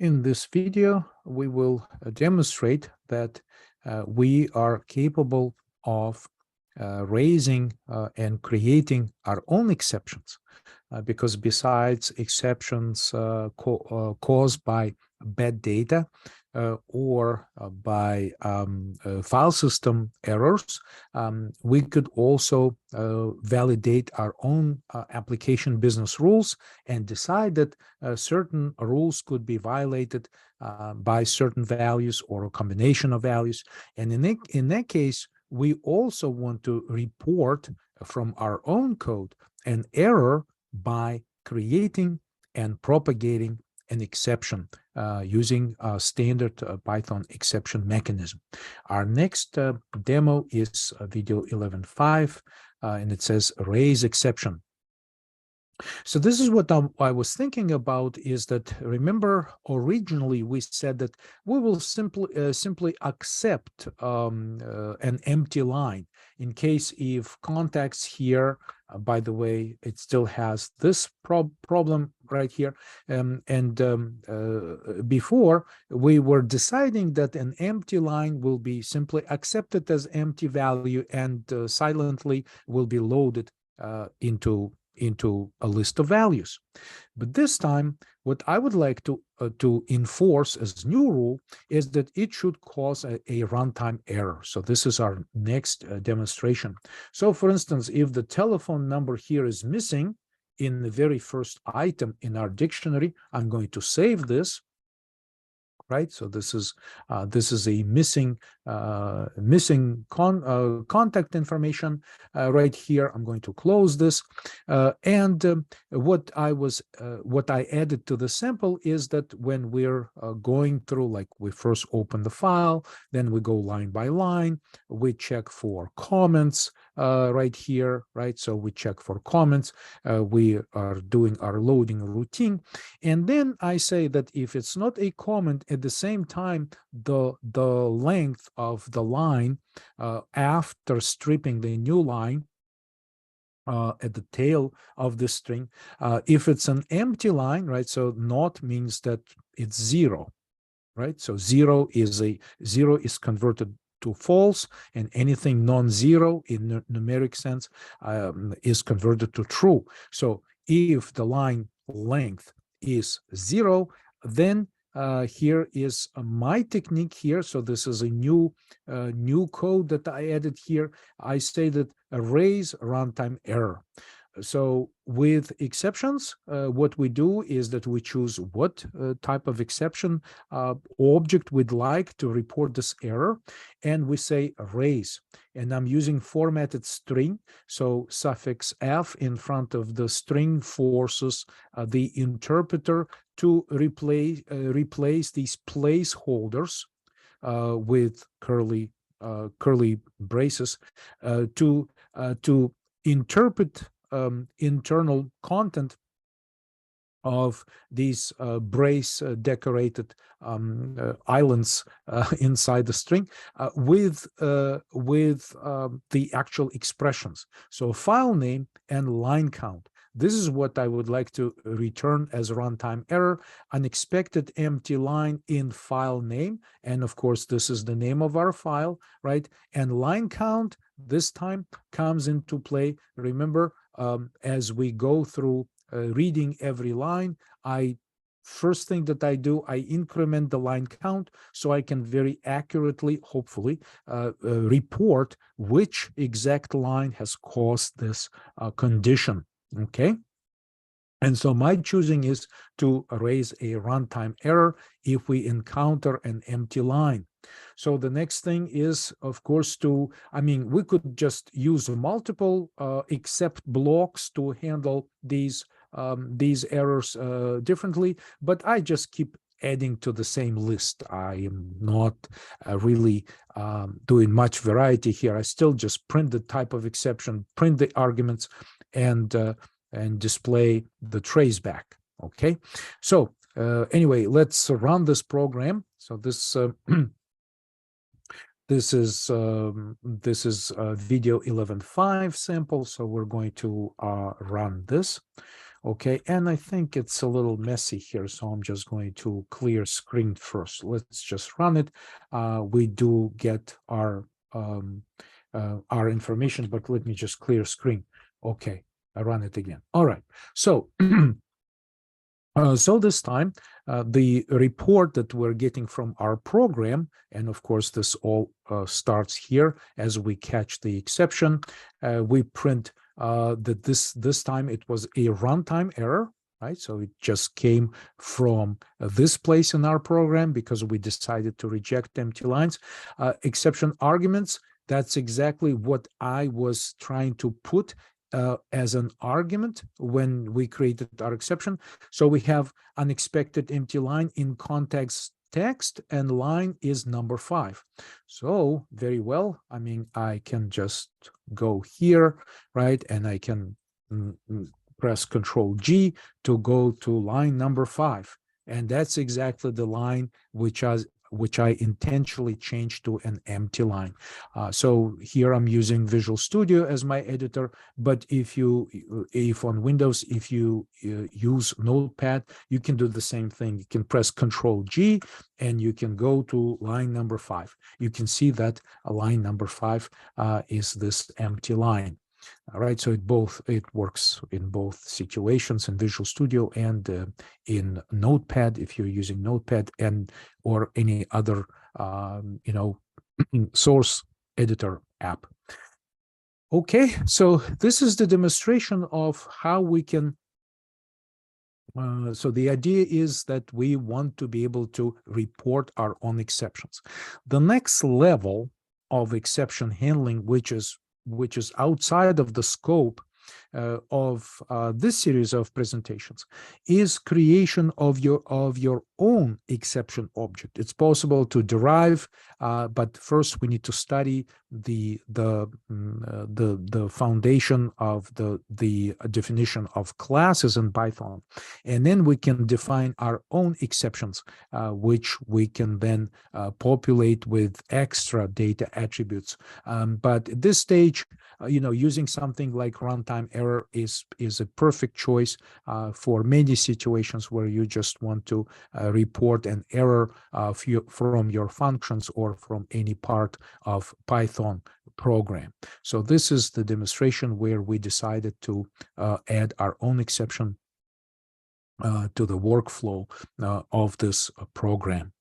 In this video, we will demonstrate that we are capable of raising and creating our own exceptions, because besides exceptions caused by bad data or by file system errors, we could also validate our own application business rules and decide that certain rules could be violated by certain values or a combination of values. And in that case, we also want to report from our own code an error by creating and propagating an exception using a standard Python exception mechanism. Our next demo is video 11.5, and it says raise exception. So this is what I was thinking about, is that, remember, originally we said that we will simply accept an empty line in case if context here, by the way, it still has this problem right here. Before, we were deciding that an empty line will be simply accepted as empty value and silently will be loaded into a list of values. But this time, what I would like to enforce as new rule is that it should cause a runtime error. So this is our next demonstration. So for instance, if the telephone number here is missing in the very first item in our dictionary, I'm going to save this. Right, so this is a missing contact information right here. I'm going to close this, and what I added to the sample is that when we're going through, like, we first open the file, then we go line by line, we check for comments right here, right? So we check for comments, we are doing our loading routine, and then I say that if it's not a comment, at the same time, the length of the line after stripping the new line at the tail of the string, if it's an empty line, right? So not means that it's zero, right? So zero is converted to false, and anything non-zero in numeric sense is converted to true. So if the line length is 0, then here is my technique here. So this is a new code that I added here. I say that raise runtime error. So with exceptions, what we do is that we choose what type of exception object we'd like to report this error, and we say raise. And I'm using formatted string, so suffix f in front of the string forces the interpreter to replace these placeholders with curly braces to interpret internal content of these brace decorated islands inside the string with the actual expressions. So file name and line count. This is what I would like to return as runtime error: unexpected empty line in file name. And of course, this is the name of our file, right? And line count this time comes into play. Remember, as we go through reading every line, first thing that I do, I increment the line count so I can very accurately, hopefully, report which exact line has caused this condition. Okay. And so my choosing is to raise a runtime error if we encounter an empty line. So the next thing is, of course, we could just use multiple except blocks to handle these errors differently, but I just keep adding to the same list. I am not really doing much variety here. I still just print the type of exception, print the arguments, and display the traceback. Okay, so anyway, let's run this program. So this this is video 11.5 sample. So we're going to run this. Okay, and I think it's a little messy here, so I'm just going to clear screen first. Let's just run it. We do get our information, but let me just clear screen. Okay, I run it again. All right, so so this time, the report that we're getting from our program, and of course, this all starts here as we catch the exception. We print that this time it was a runtime error, right? So it just came from this place in our program because we decided to reject empty lines. Exception arguments, that's exactly what I was trying to put as an argument when we created our exception. So we have unexpected empty line in context text, and line is number 5. So very well, I mean, I can just go here, right? And I can press Control G to go to line number 5. And that's exactly the line which I intentionally changed to an empty line. So here I'm using Visual Studio as my editor, but if on Windows, if you use Notepad, you can do the same thing. You can press Control G and you can go to line number 5. You can see that line number 5 is this empty line. All right, so it works in both situations in Visual Studio and in Notepad if you're using Notepad or any other source editor app. Okay, so this is the demonstration of how we can. So the idea is that we want to be able to report our own exceptions. The next level of exception handling, which is outside of the scope of this series of presentations, is creation of your own exception object. It's possible to derive, but first we need to study the foundation of the definition of classes in Python, and then we can define our own exceptions, which we can then populate with extra data attributes. But at this stage, using something like RuntimeError is a perfect choice for many situations where you just want to report an error from your functions or from any part of Python program. So this is the demonstration where we decided to add our own exception to the workflow of this program.